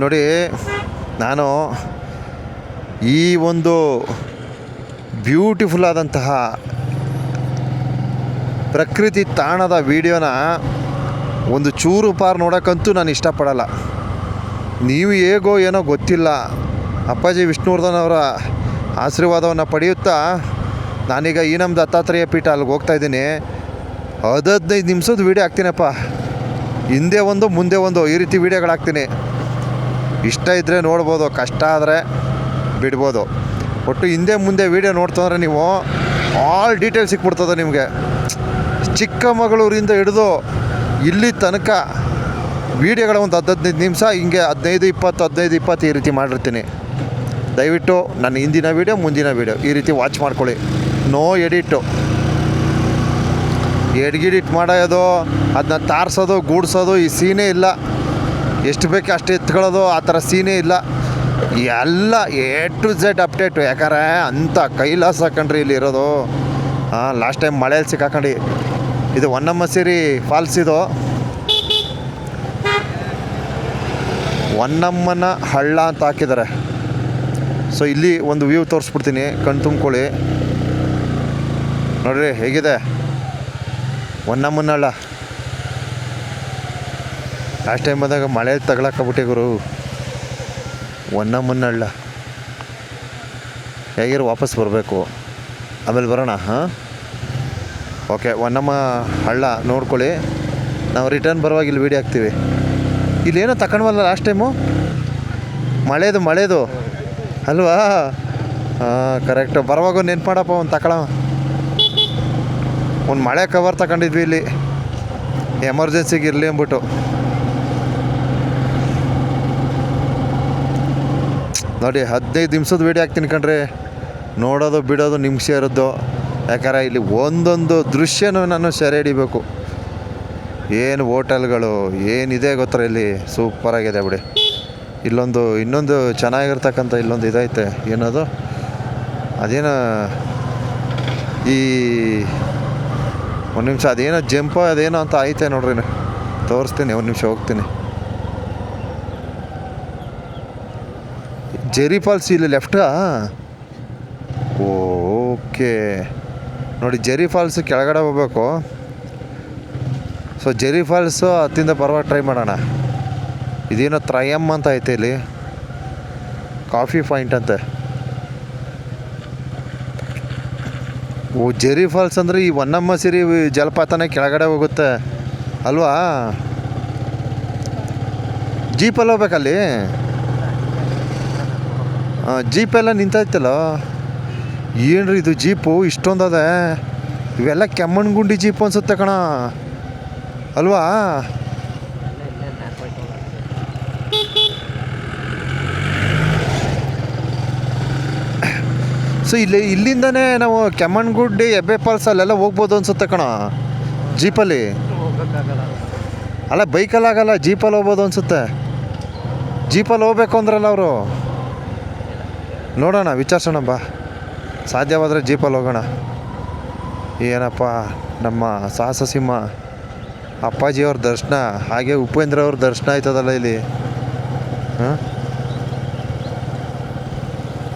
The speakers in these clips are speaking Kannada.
ನೋಡಿ, ನಾನು ಈ ಒಂದು ಬ್ಯೂಟಿಫುಲ್ ಆದಂತಹ ಪ್ರಕೃತಿ ತಾಣದ ವೀಡಿಯೋನ ಒಂದು ಚೂರು ಪಾರು ನೋಡೋಕ್ಕಂತೂ ನಾನು ಇಷ್ಟಪಡಲ್ಲ. ನೀವು ಹೇಗೋ ಏನೋ ಗೊತ್ತಿಲ್ಲ, ಅಪ್ಪಾಜಿ ವಿಷ್ಣುವರ್ಧನ್ ಅವರ ಆಶೀರ್ವಾದವನ್ನು ಪಡೆಯುತ್ತಾ ನಾನೀಗ ಈ ನಮ್ಮ ದತ್ತಾತ್ರೇಯ ಪೀಠ ಅಲ್ಲಿಗೆ ಹೋಗ್ತಾಯಿದ್ದೀನಿ. 15 ನಿಮಿಷದ ವೀಡಿಯೋ ಹಾಕ್ತೀನಪ್ಪ, ಹಿಂದೆ ಒಂದು ಮುಂದೆ ಒಂದು ಈ ರೀತಿ ವೀಡಿಯೋಗಳು ಹಾಕ್ತೀನಿ. ಇಷ್ಟ ಇದ್ದರೆ ನೋಡ್ಬೋದು, ಕಷ್ಟ ಆದರೆ ಬಿಡ್ಬೋದು. ಒಟ್ಟು ಹಿಂದೆ ಮುಂದೆ ವೀಡಿಯೋ ನೋಡ್ತಂದ್ರೆ ನೀವು ಆಲ್ ಡೀಟೇಲ್ಸ್ ಸಿಕ್ಬಿಡ್ತದೆ ನಿಮಗೆ. ಚಿಕ್ಕಮಗಳೂರಿಂದ ಹಿಡಿದು ಇಲ್ಲಿ ತನಕ ವೀಡಿಯೋಗಳ ಒಂದು 15 ನಿಮಿಷ ಹಿಂಗೆ 15-20 ಈ ರೀತಿ ಮಾಡಿರ್ತೀನಿ. ದಯವಿಟ್ಟು ನನ್ನ ಹಿಂದಿನ ವೀಡಿಯೋ ಮುಂದಿನ ವೀಡಿಯೋ ಈ ರೀತಿ ವಾಚ್ ಮಾಡ್ಕೊಳ್ಳಿ. ನೋ ಎಡಿಟು, ಎಡಿಟ್ ಮಾಡೋದು, ಅದನ್ನ ತಾರ್ಸೋದು ಗೂಡ್ಸೋದು ಈ ಸೀನೇ ಇಲ್ಲ. ಎಷ್ಟು ಬೇಕೋ ಅಷ್ಟು ಎತ್ಕೊಳ್ಳೋದು ಆ ಥರ ಸೀನೇ ಇಲ್ಲ. ಎಲ್ಲ A to Z ಅಪ್ಡೇಟು. ಯಾಕಂದರೆ ಅಂಥ ಕೈಲಾಸ ಕಂಡ್ರಿ ಇಲ್ಲಿ ಇರೋದು. ಲಾಸ್ಟ್ ಟೈಮ್ ಮಳೆಯಲ್ಲಿ ಸಿಕ್ಕಾಕೊಂಡು ಇದು ಹೊನ್ನಮ್ಮಸಿರಿ ಫಾಲ್ಸ್, ಇದು ಹೊನ್ನಮ್ಮನ ಹಳ್ಳ ಅಂತ ಹಾಕಿದ್ದಾರೆ. ಸೊ ಇಲ್ಲಿ ಒಂದು ವ್ಯೂ ತೋರಿಸ್ಬಿಡ್ತೀನಿ, ಕಣ್ ತುಂಬ್ಕೊಳ್ಳಿ. ನೋಡ್ರಿ ಹೇಗಿದೆ ಹೊನ್ನಮ್ಮನ ಹಳ್ಳ. ಲಾಸ್ಟ್ ಟೈಮ್ ಬಂದಾಗ ಮಳೆ ತಗೊಳಕ್ಕಾಗ್ಬಿಟ್ಟೆ ಗುರು. ಹೊನ್ನಮ್ಮನ ಹಳ್ಳ ಹೇಗಿರೋ ವಾಪಸ್ ಬರಬೇಕು, ಆಮೇಲೆ ಬರೋಣ. ಓಕೆ, ಹೊನ್ನಮ್ಮ ಹಳ್ಳ ನೋಡ್ಕೊಳ್ಳಿ. ನಾವು ರಿಟರ್ನ್ ಬರುವಾಗ ಇಲ್ಲಿ ವೀಡಿಯೋ ಹಾಕ್ತೀವಿ. ಇಲ್ಲೇನೋ ತಗೊಂಡ್ವಲ್ಲ ಲಾಸ್ಟ್ ಟೈಮು, ಮಳೆದು ಅಲ್ವಾ? ಕರೆಕ್ಟು. ಬರುವಾಗ ನೆನ್ಪು ಮಾಡಪ್ಪ, ಒಂದು ಒಂದು ಮಳೆ ಕವರ್ ತಗೊಂಡಿದ್ವಿ ಇಲ್ಲಿ, ಎಮರ್ಜೆನ್ಸಿಗೆ ಇರಲಿ ಅಂದ್ಬಿಟ್ಟು. ನೋಡಿ, 15 ನಿಮಿಷದ ವೀಡಿಯೋ ಹಾಕ್ತೀನಿ ಕಣ್ರಿ. ನೋಡೋದು ಬಿಡೋದು ನಿಮಿಷ ಇರೋದು. ಯಾಕಂದರೆ ಇಲ್ಲಿ ಒಂದೊಂದು ದೃಶ್ಯನೂ ನಾನು ಸೆರೆ ಹಿಡಿಬೇಕು. ಏನು ಹೋಟೆಲ್ಗಳು ಏನಿದೆ ಗೊತ್ತರ ಇಲ್ಲಿ, ಸೂಪರಾಗಿದೆ ಬಿಡಿ. ಇನ್ನೊಂದು ಚೆನ್ನಾಗಿರ್ತಕ್ಕಂಥ ಇಲ್ಲೊಂದು ಇದೈತೆ, ಏನದು ಅದೇನೋ ಈ ಒಂದು ನಿಮಿಷ ಅದೇನೋ ಜಂಪೋ ಅದೇನೋ ಅಂತ ಐತೆ ನೋಡ್ರಿ, ತೋರಿಸ್ತೀನಿ. ಒಂದು ನಿಮಿಷ ಹೋಗ್ತೀನಿ. ಜೆರಿ ಫಾಲ್ಸ್ ಇಲ್ಲಿ ಲೆಫ್ಟಾ? ಓಕೆ ನೋಡಿ, ಜೆರಿ ಫಾಲ್ಸ್ ಕೆಳಗಡೆ ಹೋಗ್ಬೇಕು. ಸೊ ಜೆರಿ ಫಾಲ್ಸು ಹತ್ತಿಂದ ಬರುವಾಗ ಟ್ರೈ ಮಾಡೋಣ. ಇದೇನೋ ತ್ರಯಮ್ ಅಂತ ಐತೆ ಇಲ್ಲಿ, ಕಾಫಿ ಪಾಯಿಂಟ್ ಅಂತೆ. ಜೆರಿ ಫಾಲ್ಸ್ ಅಂದರೆ ಈ ಹೊನ್ನಮ್ಮಸಿರಿ ಜಲಪಾತನೇ ಕೆಳಗಡೆ ಹೋಗುತ್ತೆ ಅಲ್ವಾ? ಜೀಪಲ್ಲಿ ಹೋಗ್ಬೇಕಲ್ಲಿ. ಜೀಪೆಲ್ಲ ನಿಂತೈತಲ್ಲ, ಏನ್ರಿ ಇದು ಜೀಪು ಇಷ್ಟೊಂದದೆ? ಇವೆಲ್ಲ ಕೆಮ್ಮಣ್ಣಗುಂಡಿ ಜೀಪು ಅನ್ಸುತ್ತೆ ಕಣ ಅಲ್ವಾ? ಸೊ ಇಲ್ಲಿಂದನೇ ನಾವು ಕೆಮ್ಮಣ್ಣಗುಂಡಿ, ಎಬ್ಬೆ ಫಾಲ್ಸ್ ಅಲ್ಲೆಲ್ಲ ಹೋಗ್ಬೋದು ಅನ್ಸುತ್ತೆ ಕಣ ಜೀಪಲ್ಲಿ. ಅಲ್ಲ, ಬೈಕಲ್ಲಿ ಆಗಲ್ಲ, ಜೀಪಲ್ಲಿ ಹೋಗ್ಬೋದು ಅನ್ಸುತ್ತೆ. ಜೀಪಲ್ಲಿ ಹೋಗ್ಬೇಕು ಅಂದ್ರಲ್ಲ ಅವರು. ನೋಡೋಣ, ವಿಚಾರಿಸೋಣ ಬಾ, ಸಾಧ್ಯವಾದರೆ ಜೀಪಲ್ಲಿ ಹೋಗೋಣ. ಏನಪ್ಪ, ನಮ್ಮ ಸಾಹಸ ಸಿಂಹ ಅಪ್ಪಾಜಿಯವ್ರ ದರ್ಶನ, ಹಾಗೆ ಉಪೇಂದ್ರ ಅವ್ರ ದರ್ಶನ ಆಯ್ತದಲ್ಲ ಇಲ್ಲಿ.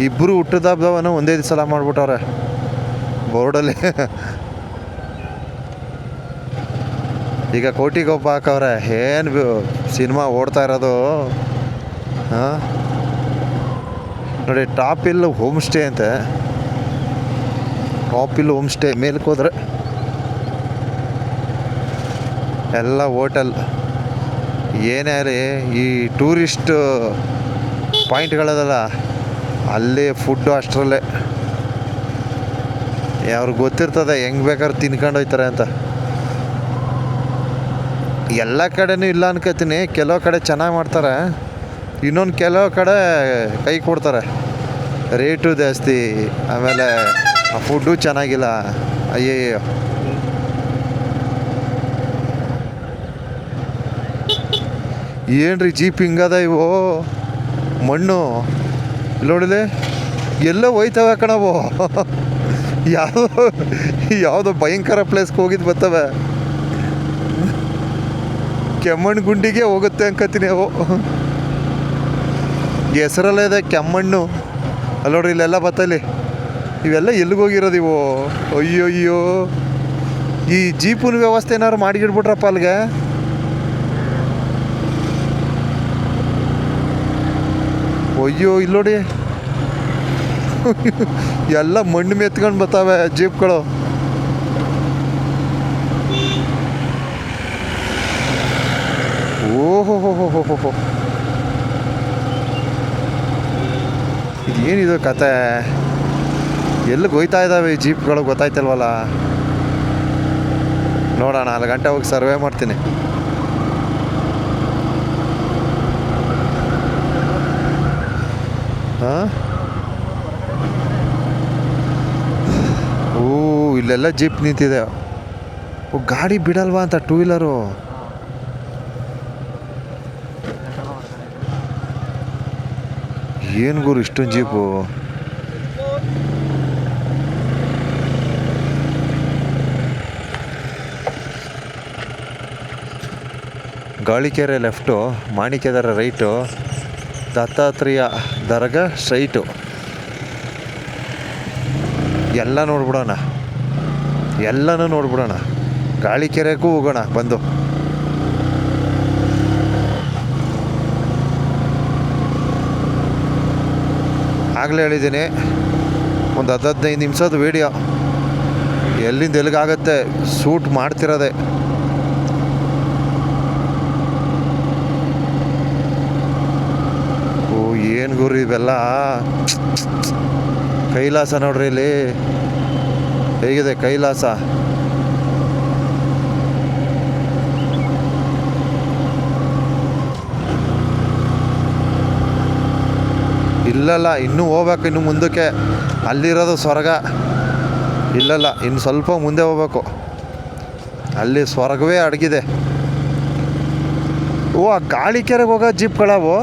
ಇಬ್ಬರು ಹುಟ್ಟಿದ ಹಬ್ಬವನ್ನು ಒಂದೇ ಸಲ ಮಾಡಿಬಿಟ್ಟವ್ರೆ ಬೋರ್ಡಲ್ಲಿ. ಈಗ ಕೋಟಿಗೊಬ್ಬ ಹಾಕವ್ರೆ. ಏನು ಸಿನಿಮಾ ಓಡ್ತಾ ಇರೋದು. ನೋಡಿ, ಟಾಪ್ ಹಿಲ್ ಹೋಮ್ ಸ್ಟೇ ಅಂತೆ. ಟಾಪ್ ಹಿಲ್ ಹೋಮ್ ಸ್ಟೇ ಮೇಲಕ್ಕೆ ಹೋದ್ರೆ ಎಲ್ಲ ಹೋಟೆಲ್. ಏನೇ ರೀ, ಈ ಟೂರಿಸ್ಟ್ ಪಾಯಿಂಟ್ಗಳದಲ್ಲ, ಅಲ್ಲೇ ಫುಡ್ಡು ಅಷ್ಟರಲ್ಲೇ. ಅವ್ರಿಗೆ ಗೊತ್ತಿರ್ತದೆ ಹೆಂಗೆ ಬೇಕಾದ್ರೆ ತಿನ್ಕೊಂಡು ಹೋಗ್ತಾರೆ ಅಂತ. ಎಲ್ಲ ಕಡೆನೂ ಇಲ್ಲ ಅನ್ಕೋತೀನಿ, ಕೆಲವು ಕಡೆ ಚೆನ್ನಾಗಿ ಮಾಡ್ತಾರೆ, ಇನ್ನೊಂದು ಕೆಲವು ಕಡೆ ಕೈ ಕೊಡ್ತಾರೆ, ರೇಟು ಜಾಸ್ತಿ, ಆಮೇಲೆ ಆ ಫುಡ್ಡು ಚೆನ್ನಾಗಿಲ್ಲ. ಅಯ್ಯಯ್ಯೋ, ಏನ್ರಿ ಜೀಪ್ ಹಿಂಗದ ಇವು ಮಣ್ಣು ನೋಡಿಲೆ ಎಲ್ಲೋ ಹೋಯ್ತವೆ ಕಣವು. ಯಾವುದೋ ಭಯಂಕರ ಪ್ಲೇಸ್ಗೆ ಹೋಗಿದ್ದು ಬರ್ತವೆ. ಕೆಮ್ಮಣ್ಣಗುಂಡಿಗೆ ಹೋಗುತ್ತೆ ಅನ್ಕೋತೀನಿ ಅವು. ಹೆಸರಲ್ಲೇ ಇದೆ ಕೆಮ್ಮಣ್ಣು. ಅಲ್ಲಿ ನೋಡ್ರಿ ಇಲ್ಲೆಲ್ಲ ಬತ್ತಲ್ಲಿ. ಇವೆಲ್ಲ ಎಲ್ಲಿಗೋಗಿರೋದು ಇವು? ಅಯ್ಯೋ ಅಯ್ಯೋ, ಈ ಜೀಪಿನ ವ್ಯವಸ್ಥೆ ಏನಾದ್ರು ಮಾಡಿಗಿಡ್ಬಿಟ್ರಪ್ಪ ಅಲ್ಲಿಗೆ. ಅಯ್ಯೋ ಇಲ್ಲಿ ನೋಡಿ, ಎಲ್ಲ ಮಣ್ಣು ಮೆತ್ಕೊಂಡು ಬರ್ತಾವೆ ಜೀಪ್ಗಳು. ಓಹೋ ಹೋ ಹೋ ಹೋ ಹೋ, ಇದೇನಿದು ಕತೆ? ಎಲ್ಲಿಗೆ ಹೋಯ್ತಾ ಇದ್ದಾವೆ ಈ ಜೀಪ್ಗಳು ಗೊತ್ತಾಯ್ತಲ್ವಲ್ಲ. ನೋಡೋಣ, 4 ಗಂಟೆ ಹೋಗಿ ಸರ್ವೆ ಮಾಡ್ತೀನಿ. ಹಾಂ, ಓ ಇಲ್ಲೆಲ್ಲ ಜೀಪ್ ನಿಂತಿದೆ. ಓ ಗಾಡಿ ಬಿಡಲ್ವಾ ಅಂತ, 2 ವೀಲರು. ಏನು ಗುರು ಇಷ್ಟೊಂದು ಜೀಪು? ಗಾಳಿಕೆರೆ ಲೆಫ್ಟು, ಮಾಣಿಕ್ಯದರ ರೈಟು, ದತ್ತಾತ್ರೇಯ ದರ್ಗಾ ಸ್ಟ್ರೈಟು. ಎಲ್ಲ ನೋಡ್ಬಿಡೋಣ, ಎಲ್ಲನೂ ನೋಡ್ಬಿಡೋಣ. ಗಾಳಿಕೆರೆಗೂ ಹೋಗೋಣ ಬಂದು. ಆಗಲೇ ಹೇಳಿದ್ದೀನಿ, ಒಂದು 10-15 ನಿಮಿಷದ ವೀಡಿಯೋ. ಎಲ್ಲಿಂದ ಎಲ್ಲಿಗಾಗತ್ತೆ ಶೂಟ್ ಮಾಡ್ತಿರೋದೆ. ಓ ಏನು ಗುರು ಇವೆಲ್ಲ? ಕೈಲಾಸ ನೋಡ್ರಿ ಇಲ್ಲಿ ಹೇಗಿದೆ ಕೈಲಾಸ. ಇಲ್ಲಲ್ಲ, ಇನ್ನೂ ಹೋಗ್ಬೇಕು, ಇನ್ನು ಮುಂದಕ್ಕೆ. ಅಲ್ಲಿರೋದು ಸ್ವರ್ಗ. ಇಲ್ಲಲ್ಲ, ಇನ್ನು ಸ್ವಲ್ಪ ಮುಂದೆ ಹೋಗ್ಬೇಕು, ಅಲ್ಲಿ ಸ್ವರ್ಗವೇ ಅಡಗಿದೆ. ಓ ಆ ಗಾಳಿಕೆರೆಗೆ ಹೋಗೋ ಜೀಪ್ಗಳವು.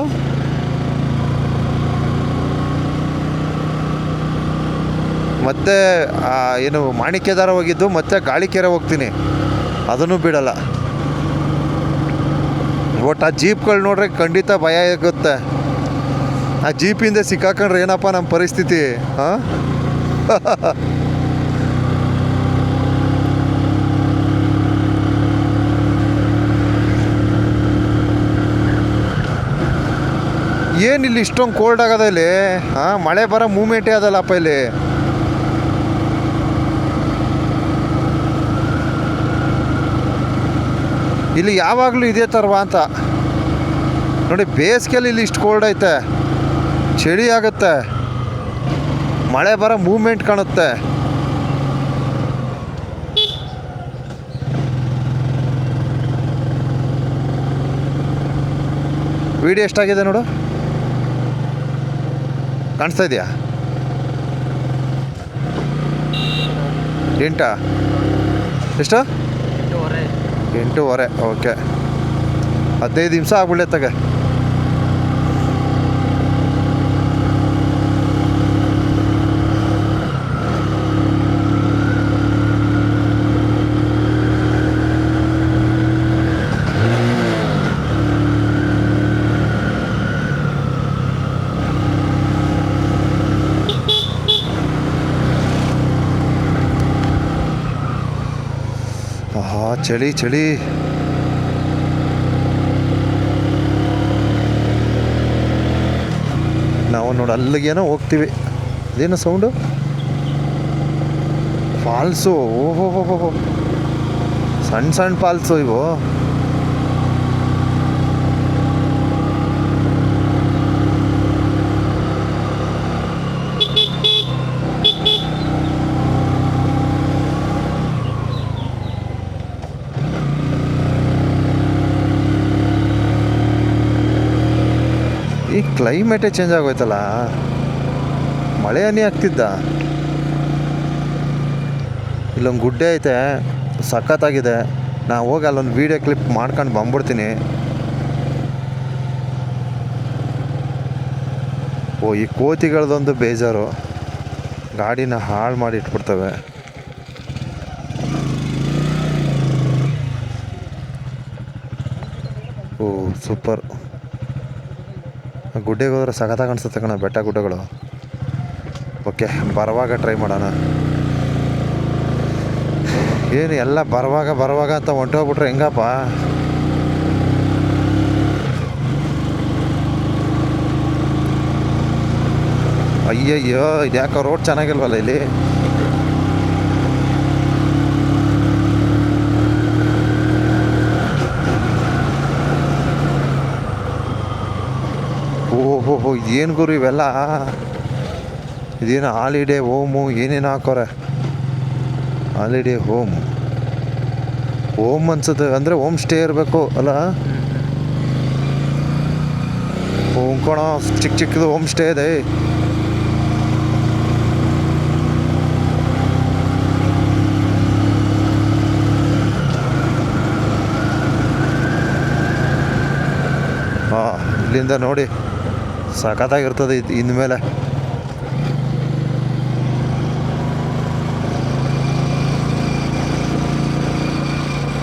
ಮತ್ತೆ ಏನು ಮಾಣಿಕ್ಯದಾರ ಹೋಗಿದ್ದು, ಮತ್ತೆ ಗಾಳಿಕೆರೆ ಹೋಗ್ತೀನಿ, ಅದನ್ನು ಬಿಡಲ್ಲ. ಒಟ್ಟು ಆ ಜೀಪ್ಗಳು ನೋಡ್ರೆ ಖಂಡಿತ ಭಯ ಆಗುತ್ತೆ. ಆ ಜೀಪಿಂದ ಸಿಕ್ಕಾಕೊಂಡ್ರೆ ಏನಪ್ಪ ನಮ್ಮ ಪರಿಸ್ಥಿತಿ? ಹಾಂ, ಏನಿಲ್ಲಿ ಇಷ್ಟೊಂದು ಕೋಲ್ಡ್ ಆಗದ ಇಲ್ಲಿ? ಹಾಂ, ಮಳೆ ಬರೋ ಮೂಮೆಂಟೇ ಅದಲ್ಲಪ್ಪ ಇಲ್ಲಿ. ಇಲ್ಲಿ ಯಾವಾಗಲೂ ಇದೇ ಥರವಾ ಅಂತ ನೋಡಿ. ಬೇಸಿಗೆಯಲ್ಲಿ ಇಲ್ಲಿ ಇಷ್ಟು ಕೋಲ್ಡ್ ಐತೆ, ಚಳಿ ಆಗುತ್ತೆ, ಮಳೆ ಬರೋ ಮೂಮೆಂಟ್ ಕಾಣುತ್ತೆ. ವಿಡಿಯೋ ಎಷ್ಟಾಗಿದೆ ನೋಡು, ಕಾಣಿಸ್ತಾ ಇದೆಯಾ? 8 ಎಷ್ಟು? 8:15. ಓಕೆ, 15 ನಿಮಿಷ ಆಗ್ಬಿಡ್ಲತ್ತಾಗ. ಆಹಾ, ಚಳಿ ಚಳಿ. ನಾವು ನೋಡಿ ಅಲ್ಲಿಗೇನೋ ಹೋಗ್ತೀವಿ. ಅದೇನೋ ಸೌಂಡು? ಫಾಲ್ಸು. ಓಹೋ ಹೋ ಹೋ, ಸಣ್ಣ ಸಣ್ಣ ಫಾಲ್ಸು ಇವು. ಈ ಕ್ಲೈಮೇಟೇ ಚೇಂಜ್ ಆಗೋಯ್ತಲ್ಲ, ಮಳೆ ಹನಿ ಆಗ್ತಿದ್ದ. ಇಲ್ಲೊಂದು ಗುಡ್ಡೆ ಐತೆ, ಸಖತ್ತಾಗಿದೆ. ನಾನು ಹೋಗಿ ಅಲ್ಲೊಂದು ವೀಡಿಯೋ ಕ್ಲಿಪ್ ಮಾಡ್ಕೊಂಡು ಬಂದ್ಬಿಡ್ತೀನಿ. ಓ ಈ ಕೋತಿಗಳದೊಂದು ಬೇಜಾರು, ಗಾಡಿನ ಹಾಳು ಮಾಡಿ ಇಟ್ಬಿಡ್ತವೆ. ಓ ಸೂಪರ್. ಗುಡ್ಡೆಗೆ ಹೋದ್ರೆ ಸಖತ್ತಾಗಿ ಅನಿಸುತ್ತೆ ಕಣ ಬೆಟ್ಟ ಗುಡ್ಡಗಳು. ಓಕೆ, ಬರುವಾಗ ಟ್ರೈ ಮಾಡೋಣ. ಏನು ಎಲ್ಲ ಬರುವಾಗ ಅಂತ ಹೊಂಟೋಗ್ಬಿಟ್ರೆ ಹೆಂಗಪ್ಪ? ಅಯ್ಯಯ್ಯೋ, ಇದ್ಯಾಕೋ ರೋಡ್ ಚೆನ್ನಾಗಿಲ್ವಲ್ಲ ಇಲ್ಲಿ. ಓಹೋ, ಏನು ಗುರು ಇವೆಲ್ಲ? ಇದೇನು ಹಾಲಿಡೇ ಹೋಮು ಏನೇನು ಹಾಕೋರೆ? ಹಾಲಿಡೇ ಹೋಮ್ ಅನ್ಸುತ್ತೆ, ಅಂದರೆ ಹೋಮ್ ಸ್ಟೇ ಇರಬೇಕು ಅಲ್ಲ? ಕಣ ಚಿಕ್ಕದು ಹೋಮ್ ಸ್ಟೇ ಇದೆ. ಹಾಂ, ಇಲ್ಲಿಂದ ನೋಡಿ ಸಖತ್ತಾಗಿರ್ತದೆ ಇನ್ಮೇಲೆ.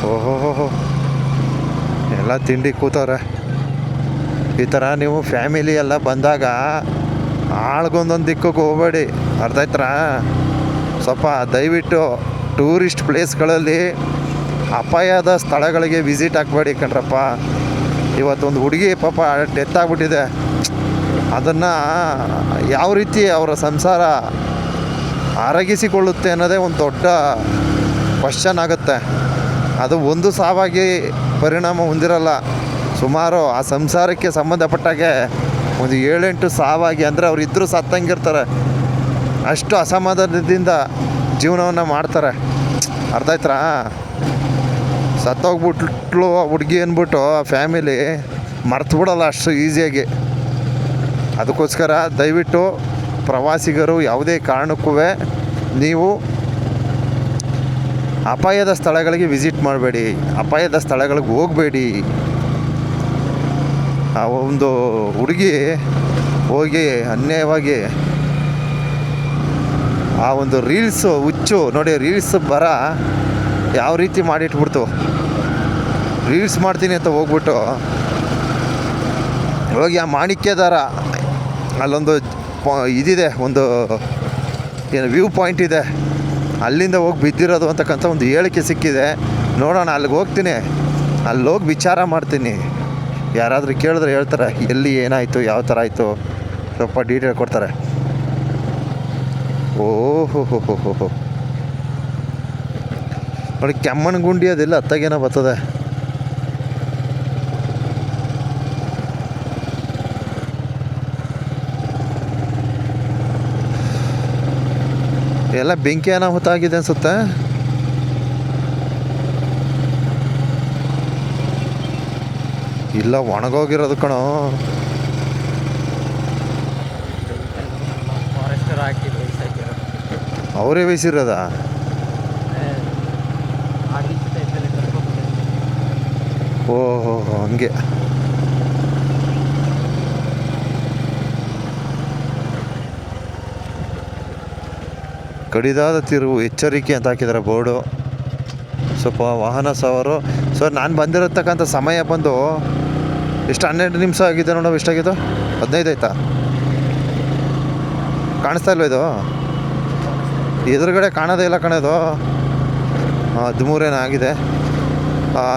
ಓಹೋ, ಎಲ್ಲ ತಿಂಡಿ ಕೂತವ್ರೆ. ಈ ಥರ ನೀವು ಫ್ಯಾಮಿಲಿ ಎಲ್ಲ ಬಂದಾಗ ಆಳ್ಗೊಂದೊಂದು ದಿಕ್ಕಕ್ಕೆ ಹೋಗಬೇಡಿ, ಅರ್ಥ ಆಯ್ತಾ? ಸ್ವಲ್ಪ ದಯವಿಟ್ಟು ಟೂರಿಸ್ಟ್ ಪ್ಲೇಸ್ಗಳಲ್ಲಿ ಅಪಾಯದ ಸ್ಥಳಗಳಿಗೆ ವಿಸಿಟ್ ಹಾಕ್ಬೇಡಿ ಕಣ್ರಪ್ಪ. ಇವತ್ತೊಂದು ಹುಡುಗಿ ಪಾಪ ಡೆತ್ ಆಗಿಬಿಟ್ಟಿದೆ. ಅದನ್ನು ಯಾವ ರೀತಿ ಅವರ ಸಂಸಾರ ಅರಗಿಸಿಕೊಳ್ಳುತ್ತೆ ಅನ್ನೋದೇ ಒಂದು ದೊಡ್ಡ ಕ್ವಶ್ಚನ್ ಆಗುತ್ತೆ. ಅದು ಒಂದು ಸಾವಾಗಿ ಪರಿಣಾಮ ಹೊಂದಿರಲ್ಲ, ಸುಮಾರು ಆ ಸಂಸಾರಕ್ಕೆ ಸಂಬಂಧಪಟ್ಟಾಗೆ ಒಂದು 7-8 ಸಾವಾಗಿ, ಅಂದರೆ ಅವರಿದ್ದರೂ ಸತ್ತಂಗಿರ್ತಾರೆ. ಅಷ್ಟು ಅಸಮಾಧಾನದಿಂದ ಜೀವನವನ್ನು ಮಾಡ್ತಾರೆ, ಅರ್ಥ ಆಯ್ತಾ? ಸತ್ತೋಗ್ಬಿಟ್ಲು ಹುಡುಗಿ ಅಂದ್ಬಿಟ್ಟು ಫ್ಯಾಮಿಲಿ ಮರ್ತು ಬಿಡಲ್ಲ ಅಷ್ಟು ಈಸಿಯಾಗಿ. ಅದಕ್ಕೋಸ್ಕರ ದಯವಿಟ್ಟು ಪ್ರವಾಸಿಗರು ಯಾವುದೇ ಕಾರಣಕ್ಕೂ ನೀವು ಅಪಾಯದ ಸ್ಥಳಗಳಿಗೆ ವಿಸಿಟ್ ಮಾಡಬೇಡಿ, ಅಪಾಯದ ಸ್ಥಳಗಳಿಗೆ ಹೋಗಬೇಡಿ. ಆ ಒಂದು ಹುಡುಗಿ ಹೋಗಿ ಅನ್ಯಾಯವಾಗಿ ಆ ಒಂದು ರೀಲ್ಸು ಹುಚ್ಚು ನೋಡಿ, ರೀಲ್ಸ್ ಯಾವ ರೀತಿ ಮಾಡಿಟ್ಬಿಡ್ತು. ರೀಲ್ಸ್ ಮಾಡ್ತೀನಿ ಅಂತ ಹೋಗ್ಬಿಟ್ಟು ಹೋಗಿ ಆ ಮಾಣಿಕ್ಯದಾರ ಅಲ್ಲೊಂದು ಇದಿದೆ, ಒಂದು ಏನು ವ್ಯೂ ಪಾಯಿಂಟ್ ಇದೆ, ಅಲ್ಲಿಂದ ಹೋಗಿ ಬಿದ್ದಿರೋದು ಅಂತಕ್ಕಂಥ ಒಂದು ಹೇಳಿಕೆ ಸಿಕ್ಕಿದೆ. ನೋಡೋಣ, ಅಲ್ಲಿಗೆ ಹೋಗ್ತೀನಿ, ಅಲ್ಲಿ ಹೋಗಿ ವಿಚಾರ ಮಾಡ್ತೀನಿ. ಯಾರಾದರೂ ಕೇಳಿದ್ರೆ ಹೇಳ್ತಾರೆ ಎಲ್ಲಿ ಏನಾಯಿತು, ಯಾವ ಥರ ಆಯಿತು, ಸ್ವಲ್ಪ ಡೀಟೇಲ್ ಕೊಡ್ತಾರೆ. ಓಹೋ ನೋಡಿ, ಕೆಮ್ಮಣ್ಣಗುಂಡಿ ಅದೆಲ್ಲ ಹತ್ತಾಗೇನೋ ಬರ್ತದೆ. ಎಲ್ಲ ಬೆಂಕಿ ಅನಾಹುತ ಆಗಿದೆ ಅನ್ಸುತ್ತೆ. ಇಲ್ಲ, ಒಣಗೋಗಿರೋದು ಕಣೋ. ಅವರೇ ಬೇಯಿಸಿರೋದ? ಓಹೋ, ಹಂಗೆ. ಕಡಿದಾದ ತಿರುವು, ಎಚ್ಚರಿಕೆ ಅಂತ ಹಾಕಿದ್ದಾರೆ ಬೋರ್ಡು. ಸ್ವಲ್ಪ ವಾಹನ ಸವಾರು. ಸರ್, ನಾನು ಬಂದಿರತಕ್ಕಂಥ ಸಮಯ ಬಂದು ಎಷ್ಟು 12 ನಿಮಿಷ ಆಗಿದೆ ನೋಡೋ. ಎಷ್ಟಾಗಿದ್ದು? 15 ಆಯ್ತಾ? ಕಾಣಿಸ್ತಾ ಇಲ್ವ ಇದು? ಎದುರುಗಡೆ ಕಾಣೋದೇ ಇಲ್ಲ ಕಣದು. 13 ಆಗಿದೆ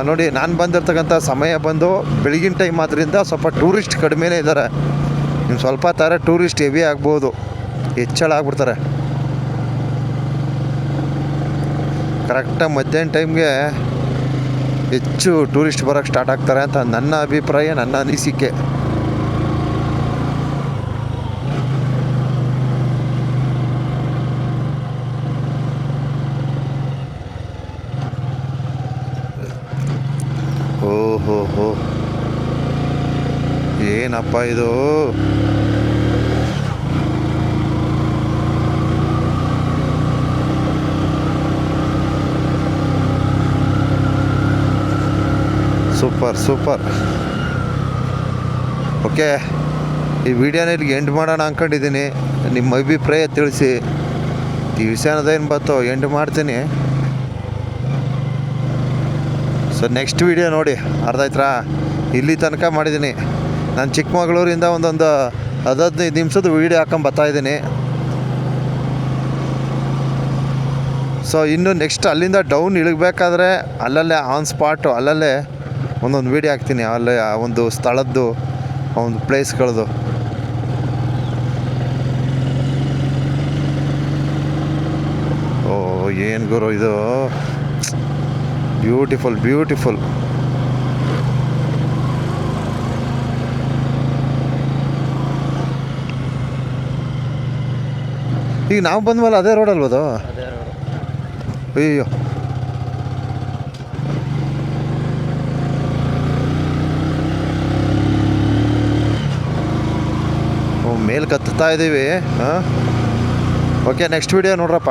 ನೋಡಿ. ನಾನು ಬಂದಿರತಕ್ಕಂಥ ಸಮಯ ಬಂದು ಬೆಳಗಿನ ಟೈಮ್ ಆದ್ದರಿಂದ ಸ್ವಲ್ಪ ಟೂರಿಸ್ಟ್ ಕಡಿಮೆನೇ ಇದ್ದಾರೆ. ಇನ್ನು ಸ್ವಲ್ಪ ತರ ಟೂರಿಸ್ಟ್ ಹೆವಿ ಆಗ್ಬೋದು, ಹೆಚ್ಚಳ ಆಗ್ಬಿಡ್ತಾರೆ. ಕರೆಕ್ಟಾಗಿ ಮಧ್ಯಾಹ್ನ ಟೈಮ್ಗೆ ಹೆಚ್ಚು ಟೂರಿಸ್ಟ್ ಬರೋಕ್ಕೆ ಸ್ಟಾರ್ಟ್ ಆಗ್ತಾರೆ ಅಂತ ನನ್ನ ಅಭಿಪ್ರಾಯ, ನನ್ನ ಅನಿಸಿಕೆ. ಓಹೋ, ಏನಪ್ಪ ಇದು? ಸೂಪರ್. ಓಕೆ, ಈ ವಿಡಿಯೋನ ಇಲ್ಲಿಗೆ ಎಂಡ್ ಮಾಡೋಣ ಅಂದ್ಕೊಂಡಿದ್ದೀನಿ. ನಿಮ್ಮ ಅಭಿಪ್ರಾಯ ತಿಳಿಸಿ. ಈ ವಿಷಯ ಅನ್ನೋದೇನು ಬಂತು ಎಂಡ್ ಮಾಡ್ತೀನಿ. ಸೊ ನೆಕ್ಸ್ಟ್ ವಿಡಿಯೋ ನೋಡಿ, ಅರ್ಥ ಆಯ್ತಾ? ಇಲ್ಲಿ ತನಕ ಮಾಡಿದ್ದೀನಿ. ನಾನು ಚಿಕ್ಕಮಗಳೂರಿಂದ ಒಂದೊಂದು 15 ನಿಮಿಷದ ವೀಡಿಯೋ ಹಾಕೊಂಡು ಬರ್ತಾಯಿದ್ದೀನಿ. ಸೊ ಇನ್ನು ನೆಕ್ಸ್ಟ್ ಅಲ್ಲಿಂದ ಡೌನ್ ಇಳಿಬೇಕಾದ್ರೆ ಅಲ್ಲಲ್ಲೇ ಆನ್ ಸ್ಪಾಟು ಅಲ್ಲಲ್ಲೇ ಒಂದೊಂದು ವೀಡಿಯೋ ಹಾಕ್ತೀನಿ. ಅಲ್ಲೇ ಆ ಒಂದು ಸ್ಥಳದ್ದು ಆ ಒಂದು ಪ್ಲೇಸ್ಗಳದ್ದು. ಓ ಏನು ಗುರು ಇದು, ಬ್ಯೂಟಿಫುಲ್ ಬ್ಯೂಟಿಫುಲ್. ಈಗ ನಾವು ಬಂದ್ವಲ್ಲ ಅದೇ ರೋಡ್ ಅಲ್ವದು? ಅಯ್ಯೋ ಮೇಲೆ ಕತ್ತಾ ಇದ್ದೀವಿ. ಹಾಂ, ಓಕೆ, ನೆಕ್ಸ್ಟ್ ವೀಡಿಯೋ ನೋಡ್ರಪ್ಪ.